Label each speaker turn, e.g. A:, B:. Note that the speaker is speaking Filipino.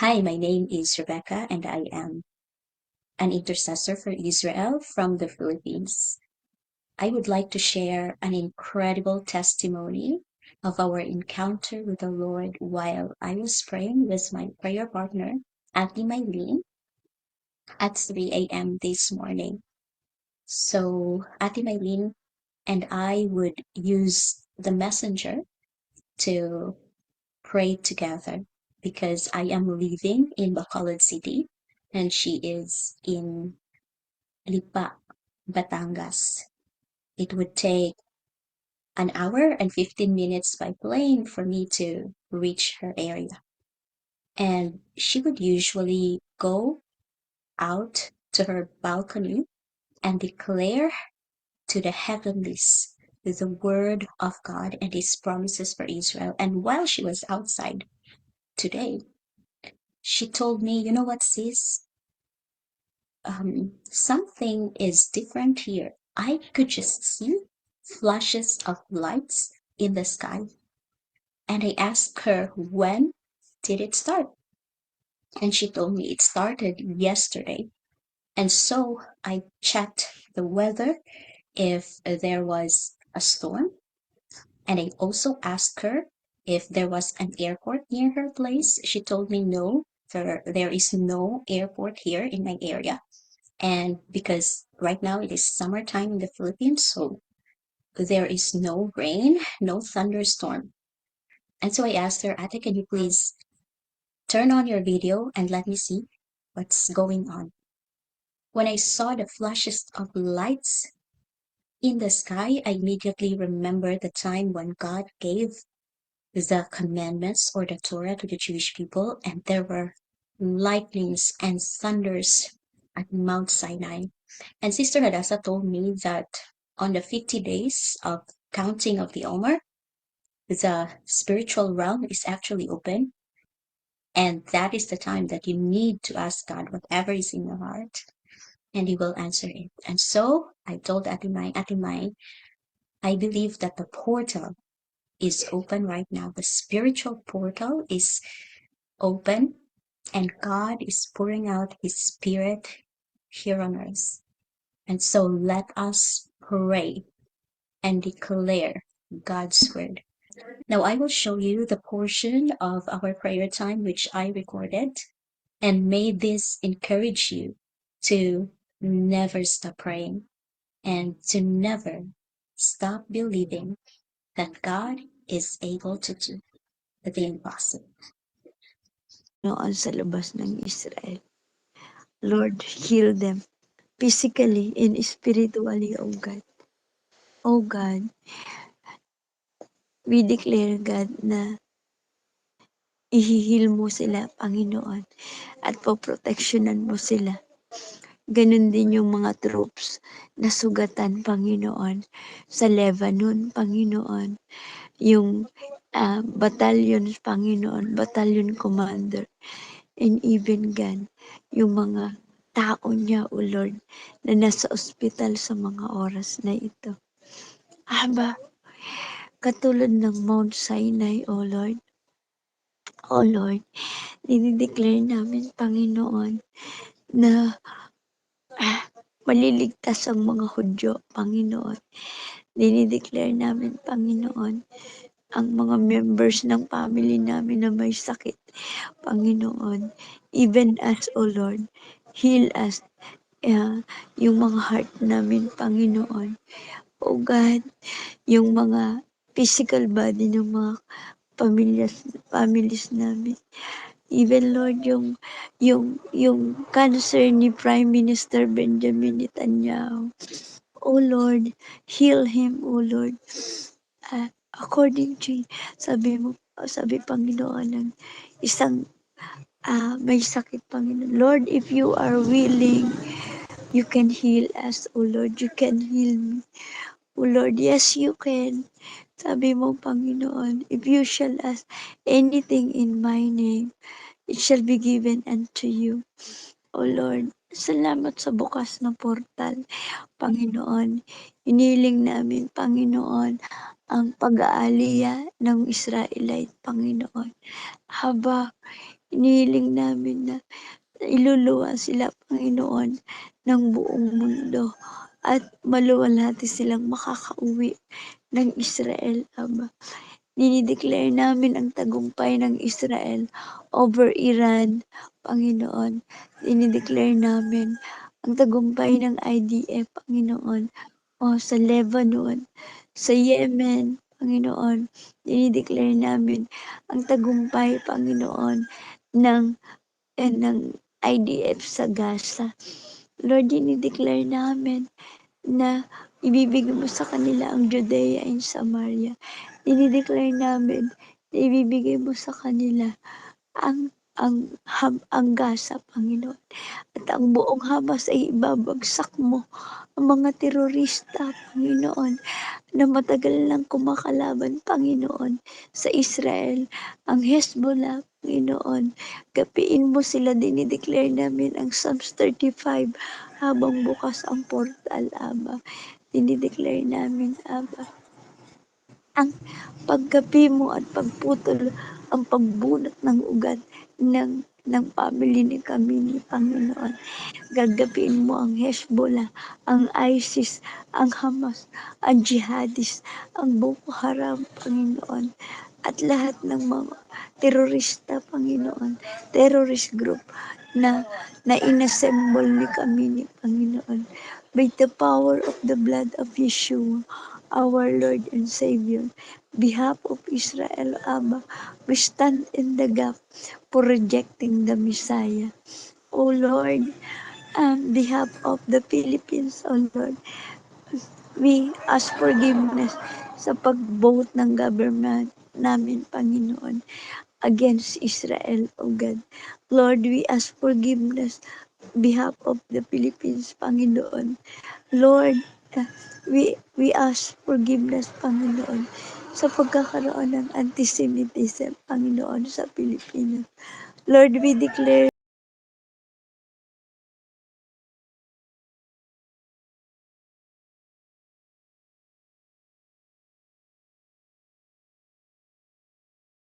A: Hi, my name is Rebecca, and I am an intercessor for Israel from the Philippines. I would like to share an incredible testimony of our encounter with the Lord while I was praying with my prayer partner, Ate Mylene, at 3 a.m. this morning. So, Ate Mylene and I would use the messenger to pray together because I am living in Bacolod City and she is in Lipa, Batangas. It would take an hour and 15 minutes by plane for me to reach her area. And she would usually go out to her balcony and declare to the heavenlies the word of God and his promises for Israel. And while she was outside today, she told me, you know what, sis? Something is different here. I could just see flashes of lights in the sky. And I asked her, when did it start? And she told me it started yesterday. And so I checked the weather if there was a storm. And I also asked her if there was an airport near her place. She told me no, there is no airport here in my area. And because right now it is summertime in the Philippines, so there is no rain, no thunderstorm. And so I asked her, Ate, can you please turn on your video and let me see what's going on? When I saw the flashes of lights in the sky, I immediately remembered the time when God gave the commandments or the Torah to the Jewish people, and there were lightnings and thunders at Mount Sinai. And Sister Hadassah told me that on the 50 days of counting of the Omer, the spiritual realm is actually open. And that is the time that you need to ask God whatever is in your heart, and He will answer it. And so I told Atimai, I believe that the portal is open right now. The spiritual portal is open, and God is pouring out His Spirit here on earth. And so let us pray and declare God's word. Now, I will show you the portion of our prayer time which I recorded, and may this encourage you to never stop praying and to never stop believing that God is able to do the impossible.
B: Noon sa labas ng Israel. Lord, heal them physically and spiritually, O God. O God, we declare, God, na ihihil mo sila, Panginoon, at poproteksyonan mo sila. Ganun din yung mga troops na sugatan, Panginoon, sa Lebanon, Panginoon. Yung battalion, Panginoon, battalion commander, and even God, yung mga tao niya, O Lord, na nasa ospital sa mga oras na ito. Aba, katulad ng Mount Sinai, O Lord, O Lord, dinideclare namin, Panginoon, na maliligtas ang mga Hudyo, Panginoon. Dinideclare namin, Panginoon, ang mga members ng family namin na may sakit, Panginoon. Even us, O Lord, heal us, yung mga heart namin, Panginoon. O God, yung mga physical body ng mga families namin. Even Lord, yung cancer ni Prime Minister Benjamin Netanyahu. O Lord, heal him, O Lord. According to, sabi Panginoon ng isang may sakit, Panginoon. Lord, if you are willing, you can heal us, O Lord. You can heal me. O Lord, yes, you can. Sabi mo, Panginoon, if you shall ask anything in my name, it shall be given unto you. O Lord, salamat sa bukas na portal, Panginoon. Iniling namin, Panginoon, ang pag-aaliya ng Israelite, Panginoon. Haba, Inihiling namin na iluluwa sila, Panginoon, ng buong mundo at maluwalhati silang makakauwi ng Israel, Ama. Dinideclare namin ang tagumpay ng Israel over Iran, Panginoon. Dinideclare namin ang tagumpay ng IDF, Panginoon, sa Lebanon, sa Yemen, Panginoon. Dinideclare namin ang tagumpay, Panginoon, ng ng IDF sa Gaza. Lord, dinideclare namin na ibibigay mo sa kanila ang Judea and Samaria. Dinideclare namin na ibibigay mo sa kanila ang ang Gaza, Panginoon. At ang buong Hamas ay ibabagsak mo ang mga terorista, Panginoon, na matagal nang kumakalaban, Panginoon, sa Israel. Ang Hezbollah, Panginoon, gapiin mo sila. Dinideclare namin ang Psalms 35 habang bukas ang portal, Aba. Dinideclare namin, Aba, ang paggapi mo at pagputol, ang pagbunot ng ugat ng family ni kami ni Panginoon. Gagapiin mo ang Hezbollah, ang ISIS, ang Hamas, ang Jihadis, ang Boko Haram, Panginoon, at lahat ng mga terorista, Panginoon, terrorist group na inassemble ni kami ni Panginoon. By the power of the blood of Yeshua, our Lord and Savior, behalf of Israel, Abba, we stand in the gap for rejecting the Messiah. O Lord, on behalf of the Philippines, O Lord, we ask forgiveness sa pag-vote ng government namin, Panginoon, against Israel, O God. Lord, we ask forgiveness behalf of the Philippines, Panginoon. Lord, we ask forgiveness, Panginoon, sa pagkakaroon ng antisemitism, Panginoon, sa Pilipinas. Lord, we declare